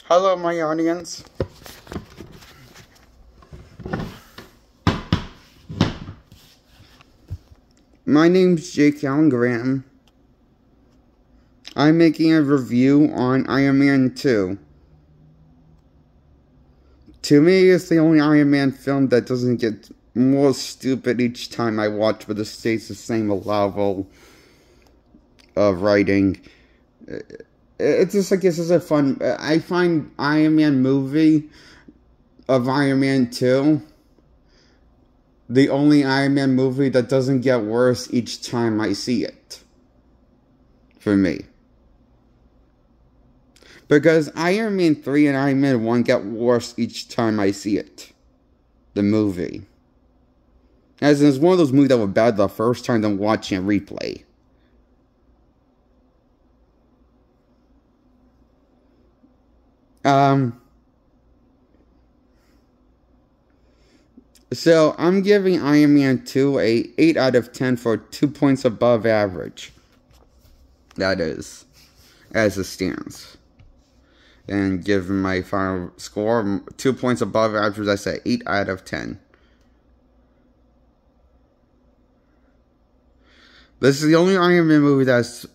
Hello, my audience. My name's Jake Allen Graham. I'm making a review on Iron Man 2. To me, it's the only Iron Man film that doesn't get more stupid each time I watch, but it stays the same level of writing. It's just like, this is a fun... I find Iron Man movie of Iron Man 2 the only Iron Man movie that doesn't get worse each time I see it. For me. Because Iron Man 3 and Iron Man 1 get worse each time I see it. The movie. As in, it's one of those movies that were bad the first time than watching a replay. So, I'm giving Iron Man 2 a 8 out of 10 for 2 points above average. That is, as it stands. And given my final score, 2 points above average, I say 8 out of 10. This is the only Iron Man movie that's,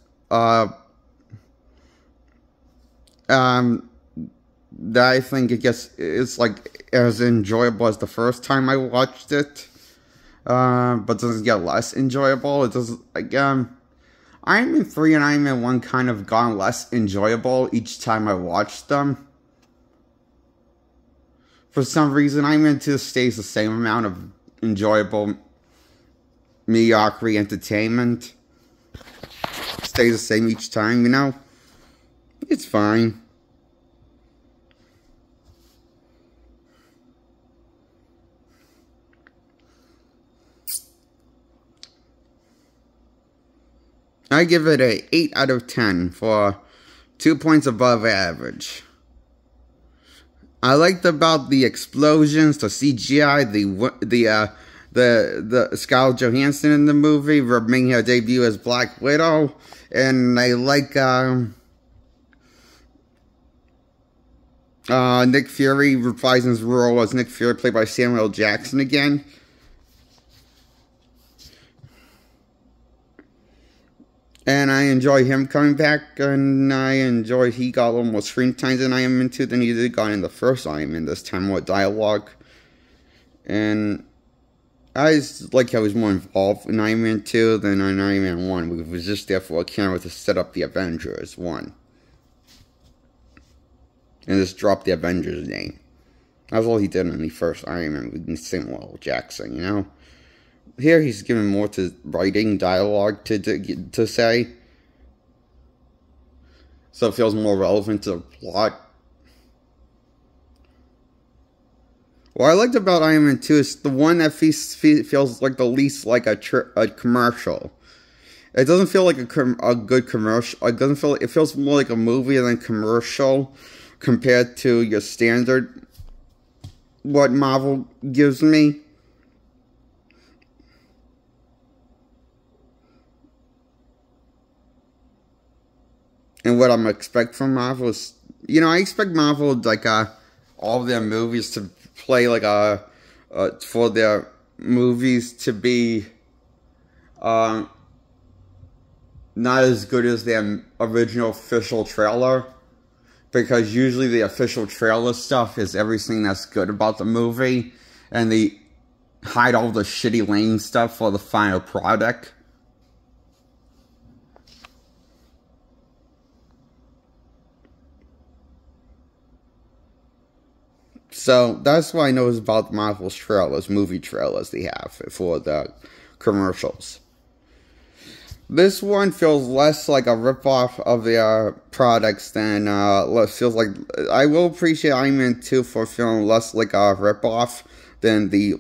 that I think it's like as enjoyable as the first time I watched it, but doesn't get less enjoyable. It doesn't, like, Iron Man 3 and Iron Man 1 kind of gone less enjoyable each time I watched them. For some reason, Iron Man 2 stays the same amount of enjoyable mediocrity entertainment. Stays the same each time, you know? It's fine. I give it a 8 out of 10 for 2 points above average. I liked about the explosions, the CGI, the Scarlett Johansson in the movie, making her debut as Black Widow, and I like Nick Fury reprising his role as Nick Fury, played by Samuel L. Jackson again. And I enjoy him coming back, and I enjoy he got a little more screen time than Iron Man 2 than he did got in the first Iron Man, this time more dialogue. And I just like how he was more involved in Iron Man 2 than in Iron Man 1. We was just there for a camera to set up the Avengers 1. And just drop the Avengers name. That's all he did in the first Iron Man with Samuel L. Jackson, you know? Here he's given more to writing, dialogue to say. So it feels more relevant to the plot. What I liked about Iron Man 2 is the one that feels like the least like a commercial. It doesn't feel like a good commercial. It feels more like a movie than a commercial compared to your standard what Marvel gives me. And what I'm expect from Marvel is, you know, I expect Marvel, like, all their movies to play, like, for their movies to be, not as good as their original official trailer. Because usually the official trailer stuff is everything that's good about the movie. And they hide all the shitty lame stuff for the final product. So, that's what I know is about Marvel's trailers, movie trailers they have for the commercials. This one feels less like a ripoff of their products than, feels like, I will appreciate Iron Man 2 for feeling less like a ripoff than the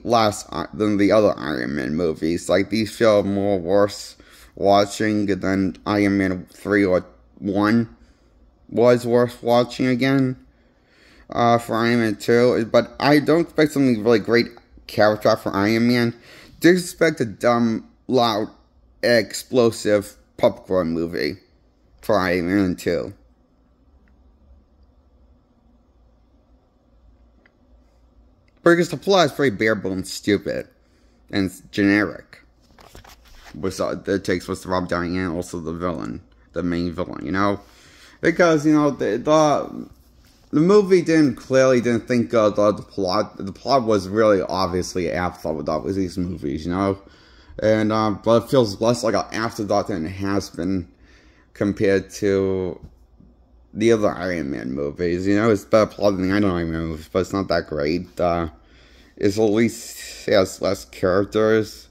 other Iron Man movies. Like, these feel more worse watching than Iron Man 3 or 1 was worth watching again. For Iron Man 2, but I don't expect something really great character for Iron Man. Just expect a dumb, loud, explosive popcorn movie for Iron Man 2. Because the plot is very bare bones stupid and generic. It takes what's Rob Downey and also the villain, the main villain, you know? Because, you know, the movie clearly didn't think of the plot. The plot was really obviously an afterthought with all these movies, you know? And, but it feels less like an afterthought than it has been compared to the other Iron Man movies. You know, it's better plot than the other Iron Man movies, but it's not that great. It's at least has less characters.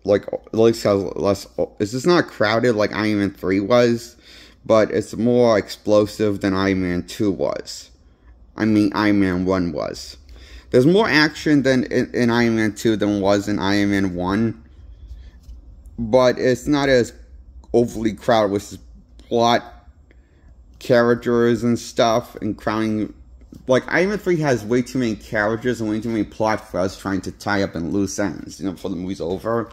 Like, at least has less. It's just not crowded like Iron Man 3 was, but it's more explosive than Iron Man 2 was. I mean, Iron Man 1 was. There's more action than in Iron Man 2 than was in Iron Man 1, but it's not as overly crowded with plot, characters, and stuff, and crowding. Like, Iron Man 3 has way too many characters and way too many plot for us trying to tie up in loose ends, you know, before the movie's over.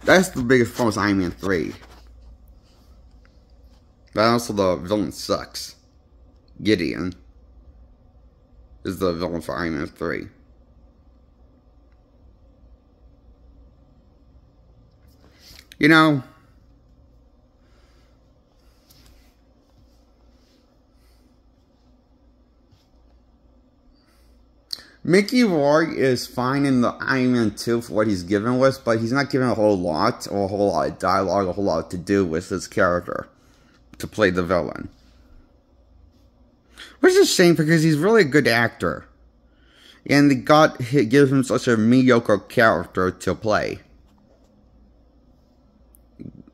That's the biggest problem with Iron Man 3. But also, the villain sucks. Gideon is the villain for Iron Man 3. You know, Mickey Rourke is fine in the Iron Man 2 for what he's given us, but he's not given a whole lot, or a whole lot of dialogue, a whole lot to do with his character to play the villain. Which is a shame because he's really a good actor. And it gives him such a mediocre character to play.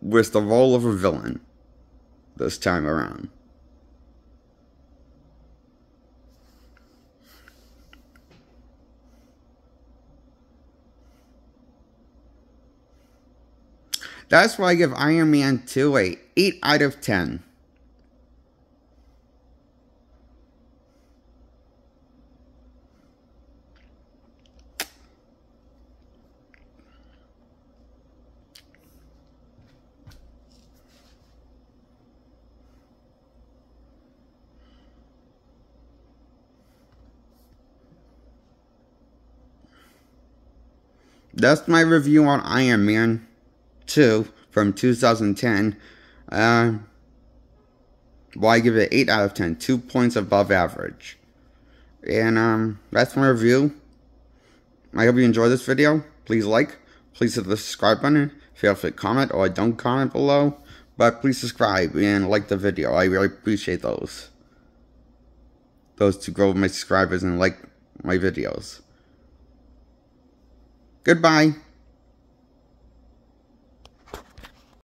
With the role of a villain this time around. That's why I give Iron Man 2 a 8 out of 10. That's my review on Iron Man 2 from 2010. Well, I give it 8 out of 10. 2 points above average. And, that's my review. I hope you enjoyed this video. Please like. Please hit the subscribe button. Feel free to comment or don't comment below. But please subscribe and like the video. I really appreciate those. Those to grow my subscribers and like my videos. Goodbye.